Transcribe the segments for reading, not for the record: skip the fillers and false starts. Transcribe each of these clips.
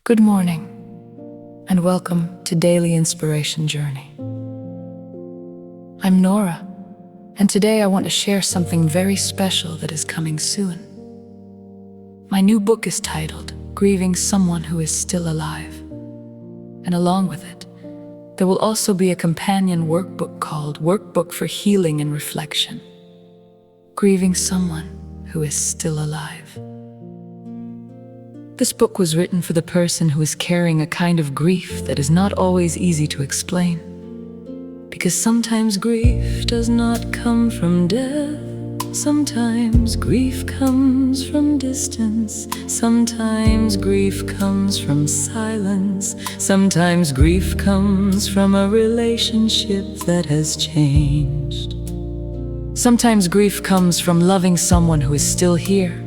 Good morning, and welcome to Daily Inspiration Journey. I'm Nora, and today I want to share something very special that is coming soon. My new book is titled Grieving Someone Who Is Still Alive, and along with it, there will also be a companion workbook called Workbook for Healing and Reflection. Grieving Someone Who Is Still Alive. This book was written for the person who is carrying a kind of grief that is not always easy to explain. Because sometimes grief does not come from death. Sometimes grief comes from distance. Sometimes grief comes from silence. Sometimes grief comes from a relationship that has changed. Sometimes grief comes from loving someone who is still here,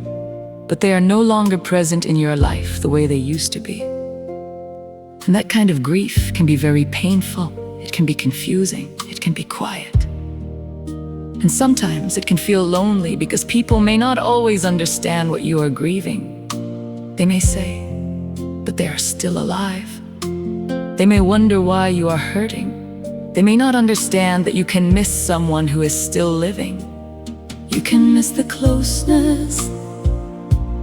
but they are no longer present in your life the way they used to be. And that kind of grief can be very painful, it can be confusing, it can be quiet. And sometimes it can feel lonely because people may not always understand what you are grieving. They may say, but they are still alive. They may wonder why you are hurting. They may not understand that you can miss someone who is still living. You can miss the closeness.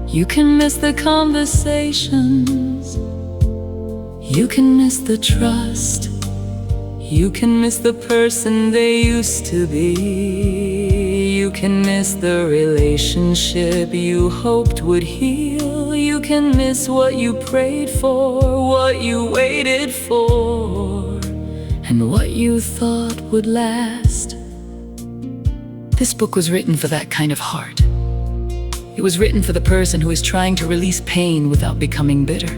You can miss the conversations. You can miss the trust. You can miss the person they used to be. You can miss the relationship you hoped would heal. You can miss what you prayed for, what you waited for, and what you thought would last. This book was written for that kind of heart. It was written for the person who is trying to release pain without becoming bitter.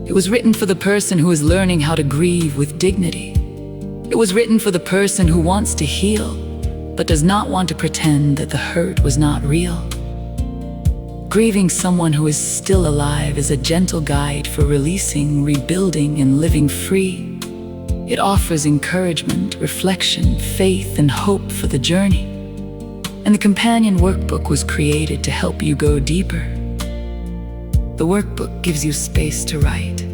It was written for the person who is learning how to grieve with dignity. It was written for the person who wants to heal, but does not want to pretend that the hurt was not real. Grieving someone who is still alive is a gentle guide for releasing, rebuilding, and living free. It offers encouragement, reflection, faith, and hope for the journey. And the companion workbook was created to help you go deeper. The workbook gives you space to write,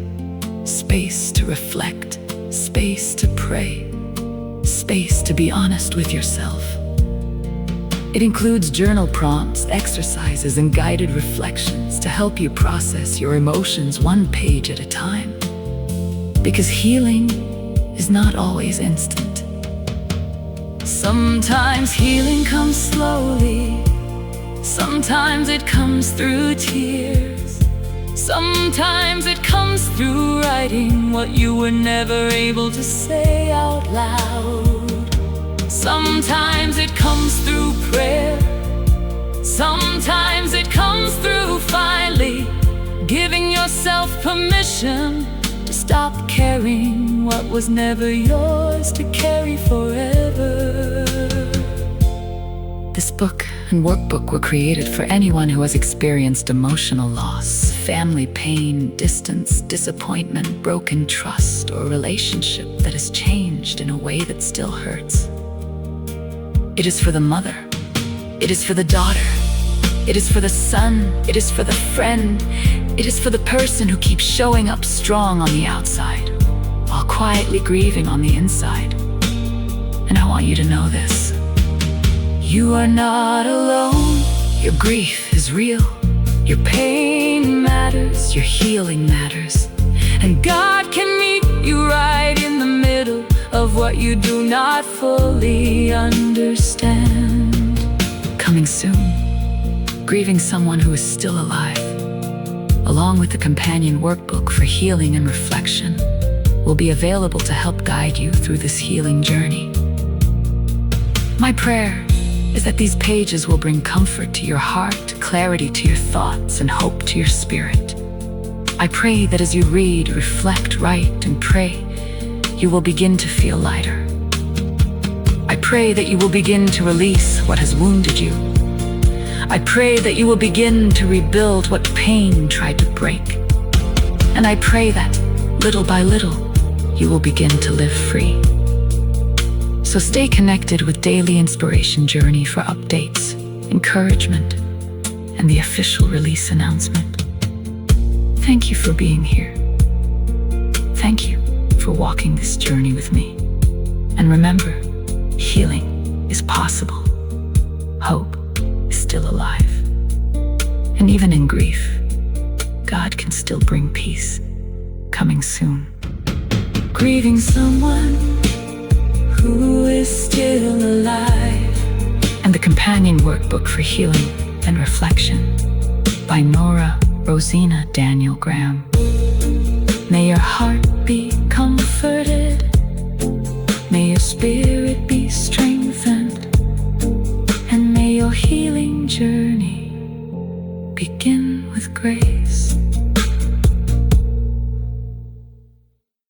space to reflect, space to pray, space to be honest with yourself. It includes journal prompts, exercises, and guided reflections to help you process your emotions one page at a time. Because healing is not always instant. Sometimes healing comes slowly. Sometimes it comes through tears. Sometimes it comes through writing what you were never able to say out loud. Sometimes it comes through prayer. Sometimes it comes through finally giving yourself permission to stop carrying what was never yours to carry forever. This book and workbook were created for anyone who has experienced emotional loss, family pain, distance, disappointment, broken trust, or relationship that has changed in a way that still hurts. It is for the mother. It is for the daughter. It is for the son. It is for the friend. It is for the person who keeps showing up strong on the outside while quietly grieving on the inside. And I want you to know this. You are not alone. Your grief is real. Your pain matters. Your healing matters. And God can meet you right in the middle of what you do not fully understand. Coming soon, Grieving Someone Who Is Still Alive, along with the companion workbook for healing and reflection, will be available to help guide you through this healing journey. My prayer is that these pages will bring comfort to your heart, clarity to your thoughts, and hope to your spirit. I pray that as you read, reflect, write, and pray, you will begin to feel lighter. I pray that you will begin to release what has wounded you. I pray that you will begin to rebuild what pain tried to break. And I pray that, little by little, you will begin to live free. So stay connected with Daily Inspiration Journey for updates, encouragement, and the official release announcement. Thank you for being here. Thank you for walking this journey with me. And remember, healing is possible. Hope is still alive. And even in grief, God can still bring peace. Coming soon. Grieving someone who is still alive. And the companion workbook for healing and reflection by Nora Rosina Daniel Graham. May your heart be comforted. May your spirit be strengthened. And may your healing journey begin with grace.